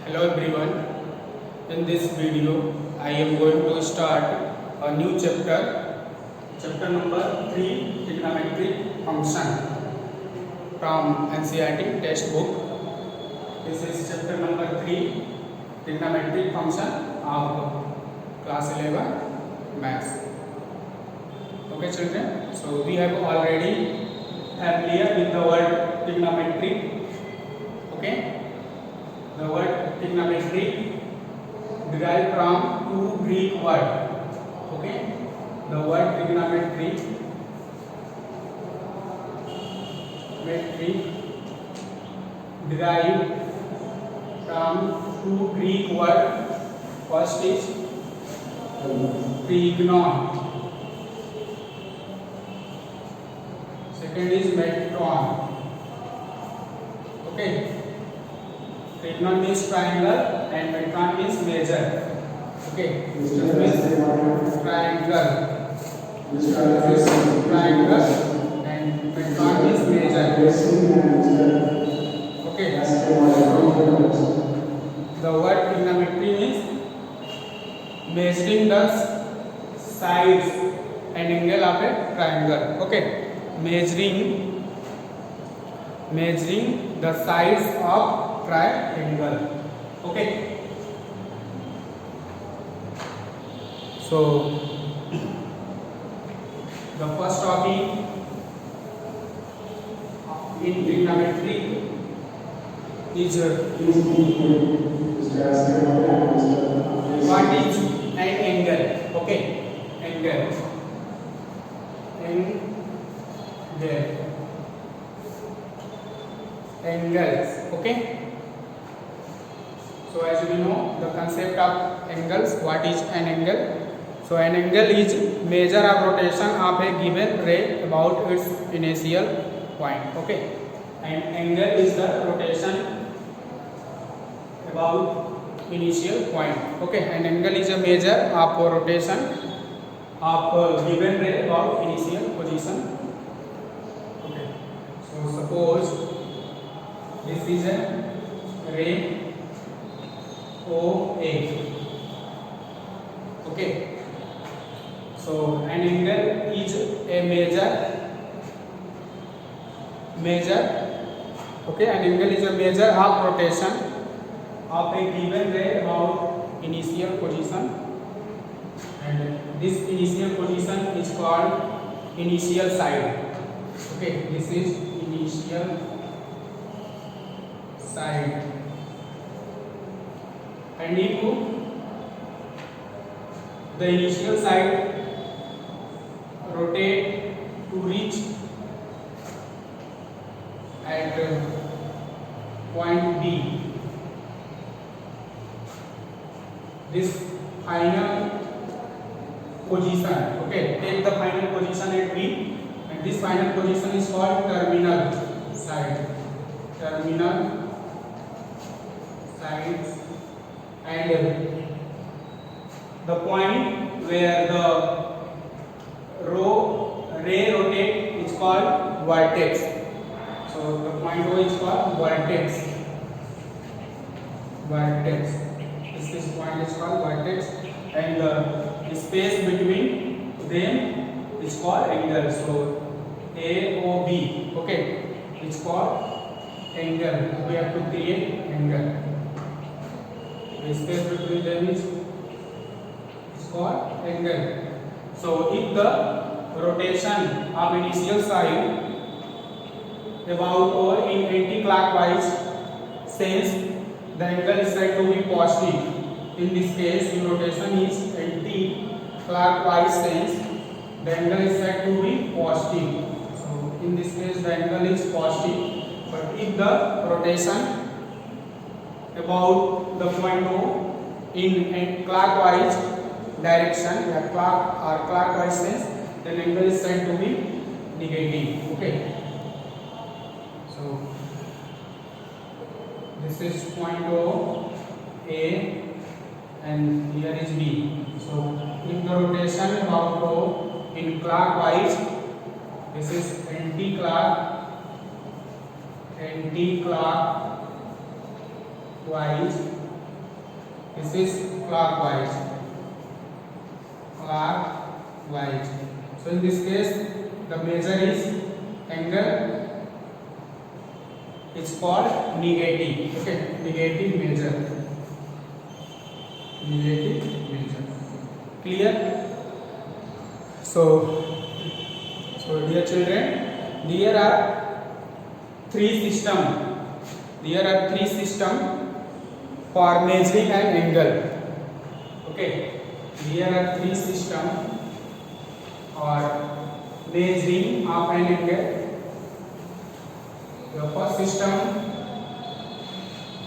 Hello everyone. In this video, I am going to start a new chapter number 3, trigonometric function from NCERT textbook. This is chapter number 3, trigonometric function of class 11 maths. Okay children, so we have already familiar with the word trigonometric. Okay. The word trigonometry derived from two Greek words. Okay, the word trigonometry derived from two Greek words. First is trigonon. Second is metron. Okay. Trigonon means triangle and metron means measure. Okay, this means triangle. This is triangle and metron means measure. Okay, the word trigonometry means measuring the sides and angle of a triangle. Okay, measuring the sides of triangle. Okay, so the first topic in trigonometry is what is an angle. Okay, angles. Okay. So as we know the concept of angles, what is an angle? So an angle is measure of rotation of a given ray about its initial point. Okay, and angle is the rotation about initial point. Okay, an angle is a measure of rotation of a given ray about initial position. Okay, so suppose this is a ray OA. Okay, so an angle is a measure. Okay, an angle is a measure of rotation of a given ray about initial position, and this initial position is called initial side. Okay, this is initial side. And if the initial side rotate to reach at point B, this final position, okay, take the final position at B, and this final position is called terminal side. Terminal sides. And the point where the ray rotate is called vertex. So the point O is called vertex. This point is called vertex, and the space between them is called angle. So AOB. Okay, it's called angle. We have to create angle. The space between them is called angle. So if the rotation of initial side about or in anti-clockwise sense, the angle is said to be positive. In this case, if rotation is anti-clockwise sense, the angle is said to be positive. So in this case, the angle is positive. But if the rotation about the point O in clockwise direction, clockwise sense, then angle is said to be negative. Okay, so this is point O A and here is B. So if the rotation about O in clockwise, this is anti-clockwise This is clockwise. Clockwise. So in this case, the measure is angle is called negative. Okay, negative measure. Negative measure. Clear? So dear children, there are three systems for measuring an angle. Okay, there are three systems for measuring of an angle. The first system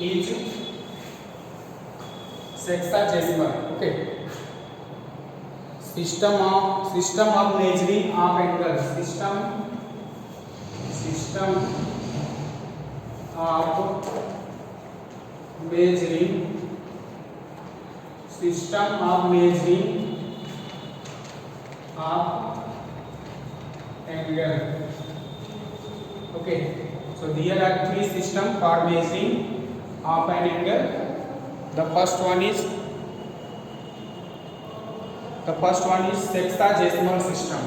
is sexagesimal. Okay, system of measuring of angle. System of measuring of angle. Okay, so there are three systems for measuring of an angle. The first one is sexagesimal system.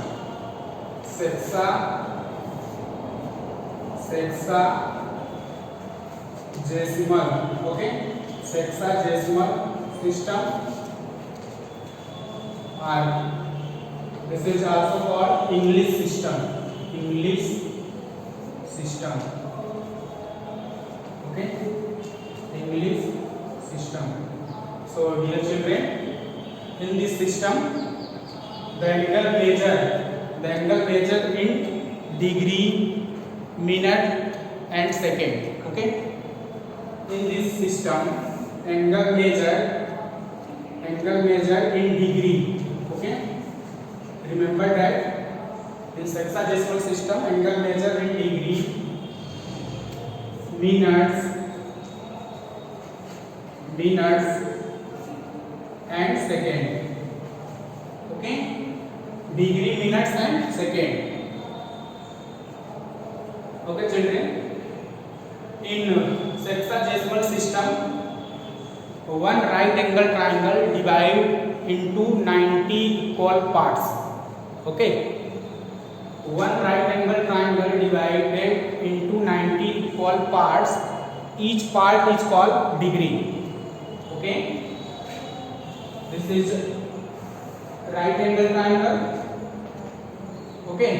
Sexagesimal. Okay, sexagesimal system, or this is also called English system. Okay, English system. So dear children, in this system, the angle measured in degree, minute and second. Okay, in this system, angle measured in degree. Okay, remember that in sexagesimal system, angle measured in degree, minutes and second. Okay, degree, minutes and second. Okay children, in sexagesimal system, one right angle triangle divided into 90 equal parts. Okay, one right angle triangle divided into 90 equal parts. Each part is called degree. Okay, this is right angle triangle. Okay,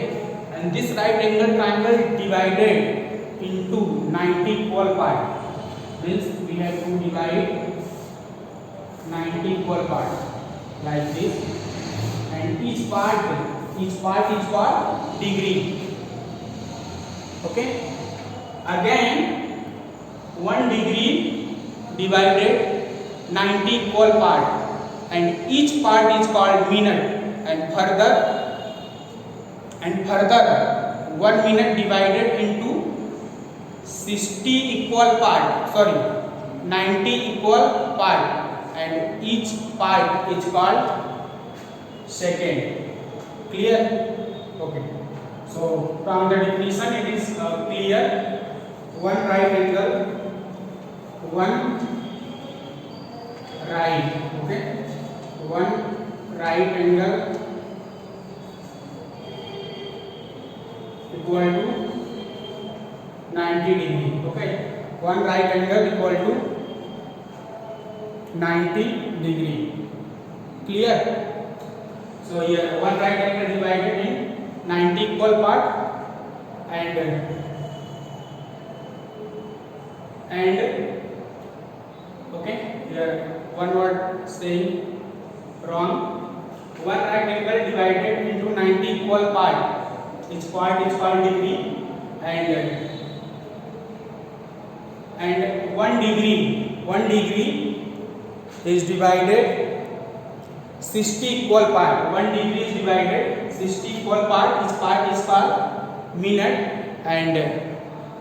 and this right angle triangle divided into 90 equal parts. Means we have to divide 90 equal parts like this, and each part is called degree. Okay, again one degree divided 90 equal part, and each part is called minute, and further 1 minute divided into 60 equal part, 90 equal part, and each part is called second. Clear? Okay, so from the definition it is clear. One right angle, one right. Okay, one right angle equal to 90 degree. Okay, one right angle equal to 90 degree. Clear? So here one right angle divided in 90 equal part, and okay, here one word saying wrong. One right angle divided into 90 equal part. Each part is called degree, and 1 degree is divided 60 equal part. 1 degree is divided 60 equal part. Each part is called minute, and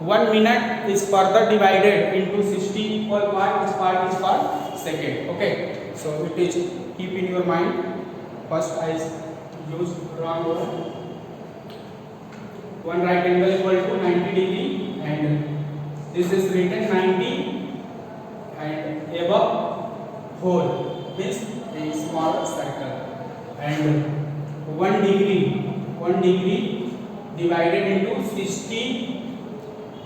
1 minute is further divided into 60 equal part. Each part is called second. Okay, so it is keep in your mind. First I used wrong word. One right angle equal to 90 degree, and this is written 90, and above whole means a small circle, and 1 degree divided into 60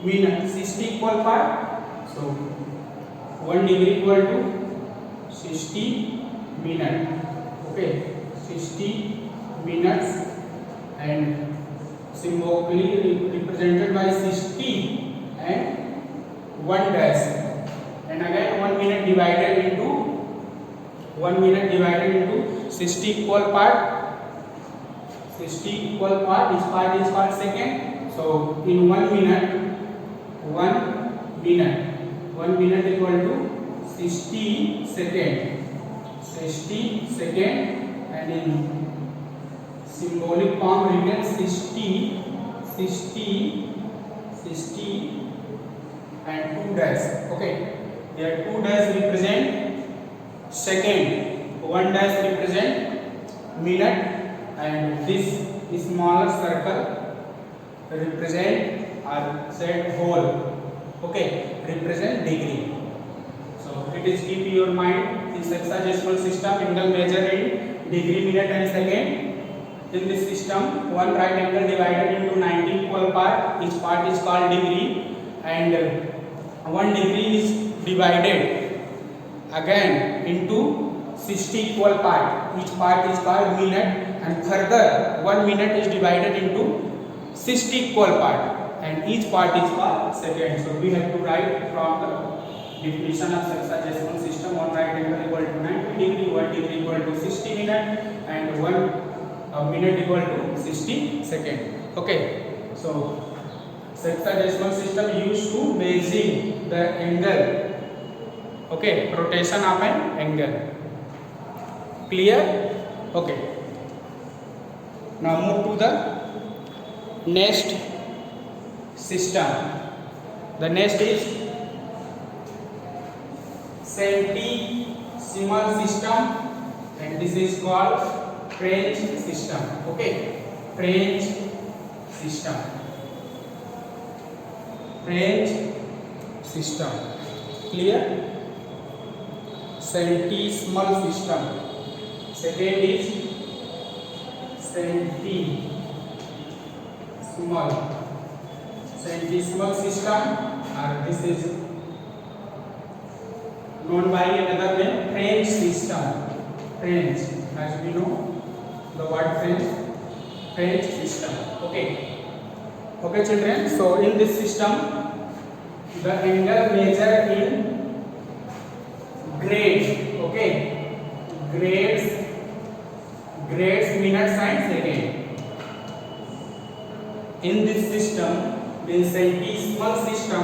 minutes, 60 equal part. So 1 degree equal to 60 minutes. Okay, 60 minutes, and symbolically represented by 60 and 1 dash, and again 1 minute divided into 60 equal part. 60 equal part, this part is called second. So in 1 minute equal to 60 second, and in symbolic form written 60 and 2 dash. Okay, here 2 dash represent second, 1 dash represent minute, and this smaller circle represent or said whole. Okay, represent degree. So it is keep your mind in sexagesimal system, angle measured in degree, minute and second. In this system, one right angle divided into 90 equal part, each part is called degree, and 1 degree is divided again into 60 equal part, each part is called minute, and further 1 minute is divided into 60 equal part, and each part is called second. So we have to write from the definition of sexagesimal system: one right angle equal to 90 degree, 1 degree equal to 60 minute, and 1 minute equal to 60 second. Okay, so sexagesimal system used to measuring the angle, okay, rotation of an angle. Clear? Okay, now move to the next system. The next is centesimal system, and this is called French system. Okay, French system. Clear? Centesimal system. Second is centesimal system, or this is known by another name, French system. French, as we know the word French system. Okay children, so in this system the angle measured in grades. Okay, grades, minutes and second. In this system, in centesimal system,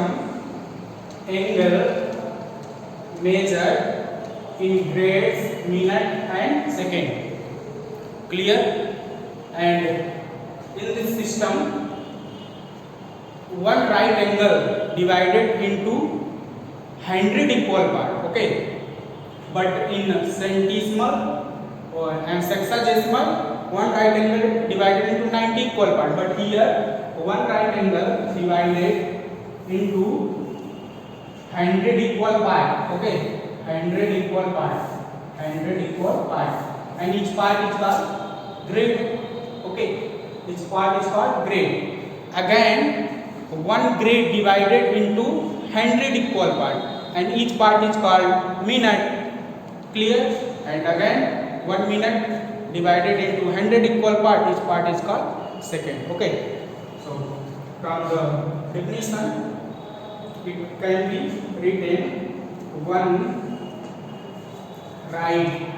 angle measured in grades, minute and second. Clear? And in this system, one right angle divided into 100 equal part. Okay, but in centesimal and sexagesimal, one right angle divided into 90 equal part, but here one right angle divided into 100 equal part. Okay, 100 equal part, and each part is called grade. Okay, each part is called grade. Again, one grade divided into 100 equal part, and each part is called minute. Clear? And again, 1 minute divided into 100 equal part, each part is called second. Okay, so from the definition, it can be written one right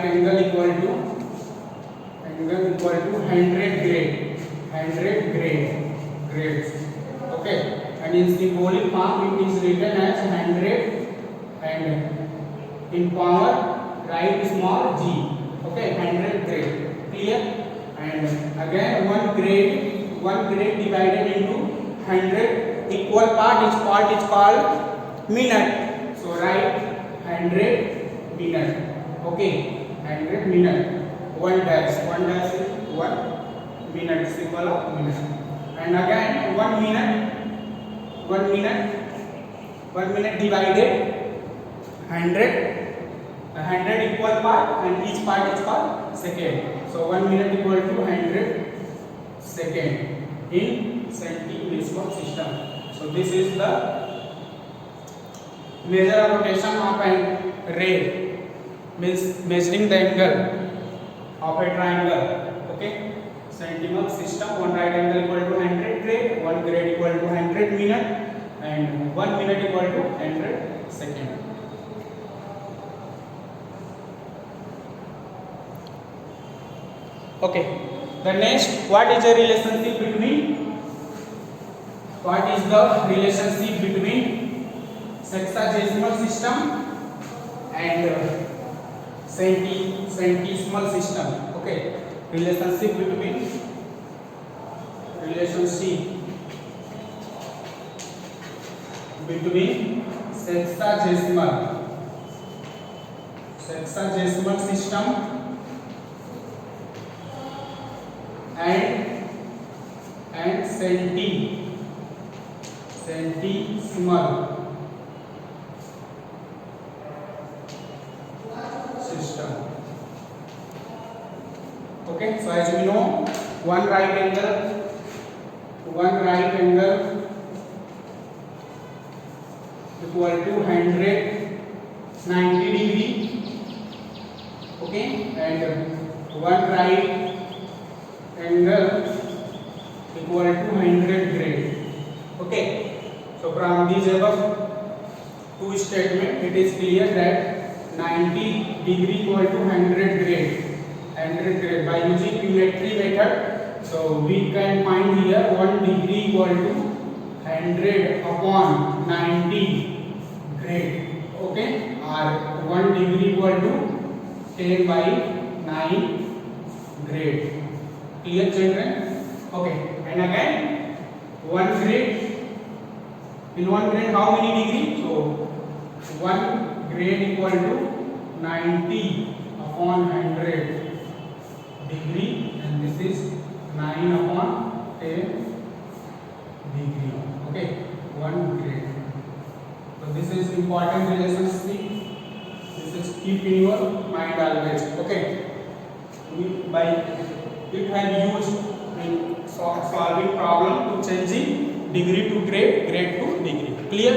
angle equal to 100 grades. Okay, and in symbolic form it is written as 100, and in power write small g. Okay, 100 grade. Clear? And again, one grade divided into 100 equal part, each part is called minute. So write 100 minute. Okay, 100 minute. 1 dash is 1 minute, symbol of minute. And again, 1 minute divided 100 100 equal part and each part is for second. So 1 minute equal to 100 second in centimesimal system. So this is the measure of rotation of an ray, means measuring the angle of a triangle. Okay, centimal system. One right angle equal to 100 grade, one grade equal to 100 minute, and 1 minute equal to 100 second. Okay, the next, what is the relationship between sexagesimal system and centesimal system? Okay, relationship between sexagesimal system and centesimal system. Okay, so as we know, one right angle equal to 190 degree. Okay, and one right angle equal to 100 grade. Okay, so from these above two statements, it is clear that 90 degree equal to 100 grade. By using geometry method, so we can find here 1 degree equal to 100 upon 90 grade. Okay, or 1 degree equal to 10 by 9 grade. Clear, children? Okay, and again 1 grade, in 1 grade how many degree? So 1 grade equal to 90 upon 100 degree, and this is 9 upon 10 degree. Okay, 1 grade. So this is important relationship. This is keep in your mind always. Okay, it had used in solving problem to changing degree to grade, grade to degree. Clear?